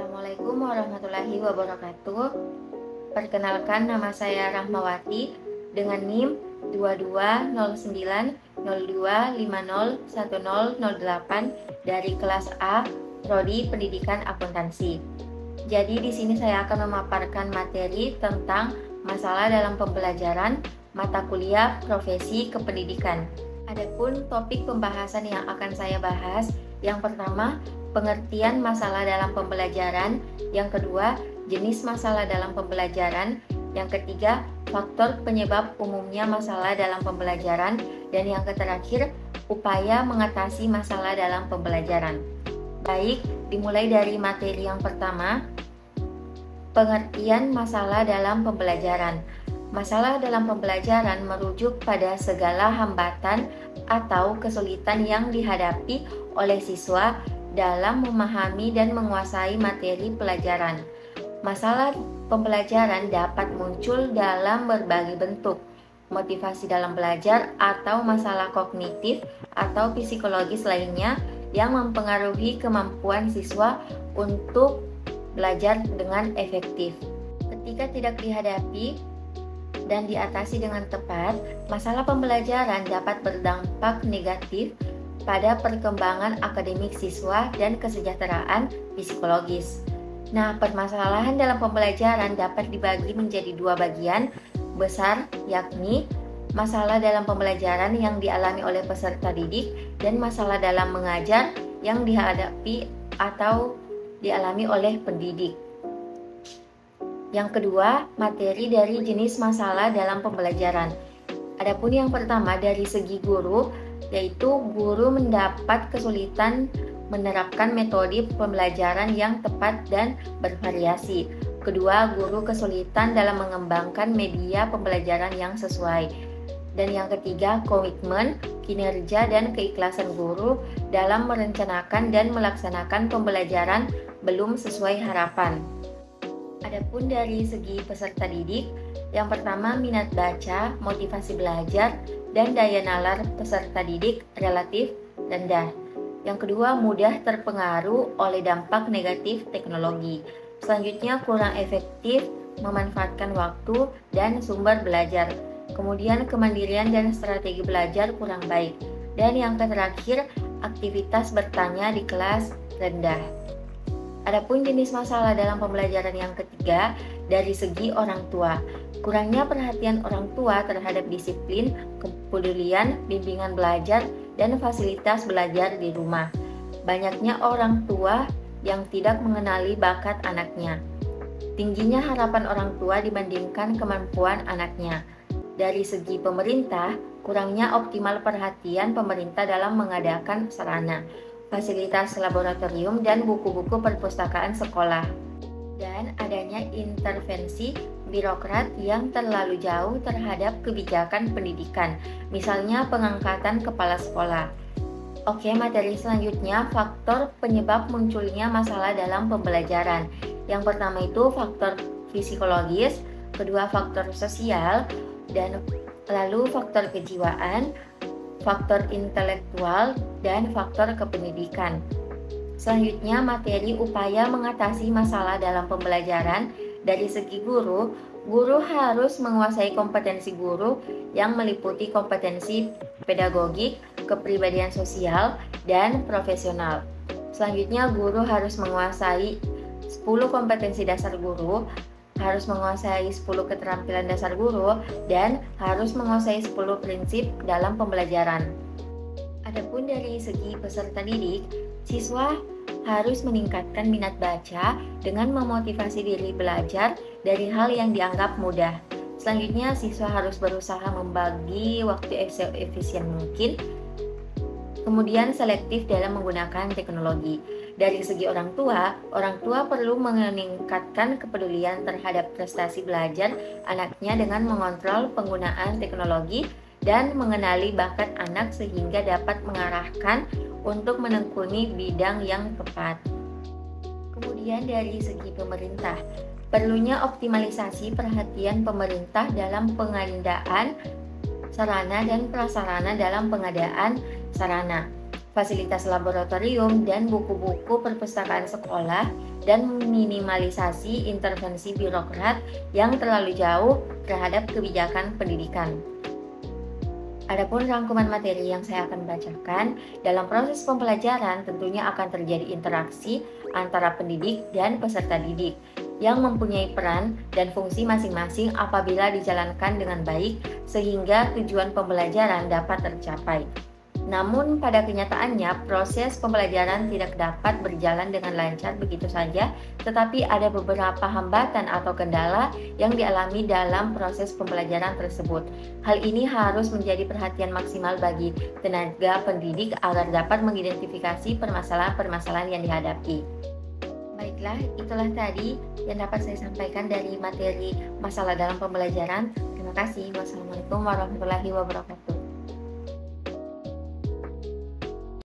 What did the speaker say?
Assalamualaikum warahmatullahi wabarakatuh. Perkenalkan, nama saya Rahmawati dengan NIM 220902501008 dari kelas A, Prodi Pendidikan Akuntansi. Jadi di sini saya akan memaparkan materi tentang masalah dalam pembelajaran mata kuliah profesi kependidikan. Adapun topik pembahasan yang akan saya bahas, yang pertama, pengertian masalah dalam pembelajaran, yang kedua, jenis masalah dalam pembelajaran, yang ketiga, faktor penyebab umumnya masalah dalam pembelajaran, dan yang terakhir, upaya mengatasi masalah dalam pembelajaran. Baik, dimulai dari materi yang pertama, pengertian masalah dalam pembelajaran. Masalah dalam pembelajaran merujuk pada segala hambatan atau kesulitan yang dihadapi oleh siswa dalam memahami dan menguasai materi pelajaran. Masalah pembelajaran dapat muncul dalam berbagai bentuk, motivasi dalam belajar atau masalah kognitif atau psikologis lainnya yang mempengaruhi kemampuan siswa untuk belajar dengan efektif. Ketika tidak dihadapi dan diatasi dengan tepat, masalah pembelajaran dapat berdampak negatif pada perkembangan akademik siswa dan kesejahteraan psikologis. Nah, permasalahan dalam pembelajaran dapat dibagi menjadi dua bagian besar, yakni masalah dalam pembelajaran yang dialami oleh peserta didik dan masalah dalam mengajar yang dihadapi atau dialami oleh pendidik. Yang kedua, materi dari jenis masalah dalam pembelajaran. Adapun yang pertama dari segi guru, yaitu guru mendapat kesulitan menerapkan metode pembelajaran yang tepat dan bervariasi. Kedua, guru kesulitan dalam mengembangkan media pembelajaran yang sesuai. Dan yang ketiga, komitmen, kinerja, dan keikhlasan guru dalam merencanakan dan melaksanakan pembelajaran belum sesuai harapan. Adapun dari segi peserta didik, yang pertama minat baca, motivasi belajar, dan daya nalar peserta didik relatif rendah. Yang kedua, mudah terpengaruh oleh dampak negatif teknologi. Selanjutnya, kurang efektif memanfaatkan waktu dan sumber belajar. Kemudian, kemandirian dan strategi belajar kurang baik. Dan yang terakhir, aktivitas bertanya di kelas rendah. Adapun jenis masalah dalam pembelajaran yang ketiga, dari segi orang tua. Kurangnya perhatian orang tua terhadap disiplin, kepedulian, bimbingan belajar, dan fasilitas belajar di rumah. Banyaknya orang tua yang tidak mengenali bakat anaknya. Tingginya harapan orang tua dibandingkan kemampuan anaknya. Dari segi pemerintah, kurangnya optimal perhatian pemerintah dalam mengadakan sarana, fasilitas laboratorium, dan buku-buku perpustakaan sekolah. Dan adanya intervensi birokrat yang terlalu jauh terhadap kebijakan pendidikan, misalnya pengangkatan kepala sekolah. Oke, materi selanjutnya, faktor penyebab munculnya masalah dalam pembelajaran. Yang pertama itu faktor psikologis, kedua faktor sosial, dan lalu faktor kejiwaan, faktor intelektual, dan faktor kependidikan. Selanjutnya, materi upaya mengatasi masalah dalam pembelajaran. Dari segi guru, guru harus menguasai kompetensi guru yang meliputi kompetensi pedagogik, kepribadian sosial, dan profesional. Selanjutnya, guru harus menguasai 10 kompetensi dasar guru, harus menguasai 10 keterampilan dasar guru, dan harus menguasai 10 prinsip dalam pembelajaran. Adapun dari segi peserta didik, siswa harus meningkatkan minat baca dengan memotivasi diri belajar dari hal yang dianggap mudah. Selanjutnya, siswa harus berusaha membagi waktu efisien mungkin. Kemudian, selektif dalam menggunakan teknologi. Dari segi orang tua perlu meningkatkan kepedulian terhadap prestasi belajar anaknya dengan mengontrol penggunaan teknologi dan mengenali bakat anak sehingga dapat mengarahkan untuk menekuni bidang yang tepat. Kemudian dari segi pemerintah, perlunya optimalisasi perhatian pemerintah dalam pengadaan sarana dan prasarana dalam pengadaan sarana. fasilitas laboratorium, dan buku-buku perpustakaan sekolah, dan meminimalisasi intervensi birokrat yang terlalu jauh terhadap kebijakan pendidikan. Adapun rangkuman materi yang saya akan bacakan, dalam proses pembelajaran tentunya akan terjadi interaksi antara pendidik dan peserta didik yang mempunyai peran dan fungsi masing-masing apabila dijalankan dengan baik sehingga tujuan pembelajaran dapat tercapai. Namun pada kenyataannya proses pembelajaran tidak dapat berjalan dengan lancar begitu saja, tetapi ada beberapa hambatan atau kendala yang dialami dalam proses pembelajaran tersebut. Hal ini harus menjadi perhatian maksimal bagi tenaga pendidik agar dapat mengidentifikasi permasalahan-permasalahan yang dihadapi. Baiklah, itulah tadi yang dapat saya sampaikan dari materi masalah dalam pembelajaran. Terima kasih. Wassalamualaikum warahmatullahi wabarakatuh.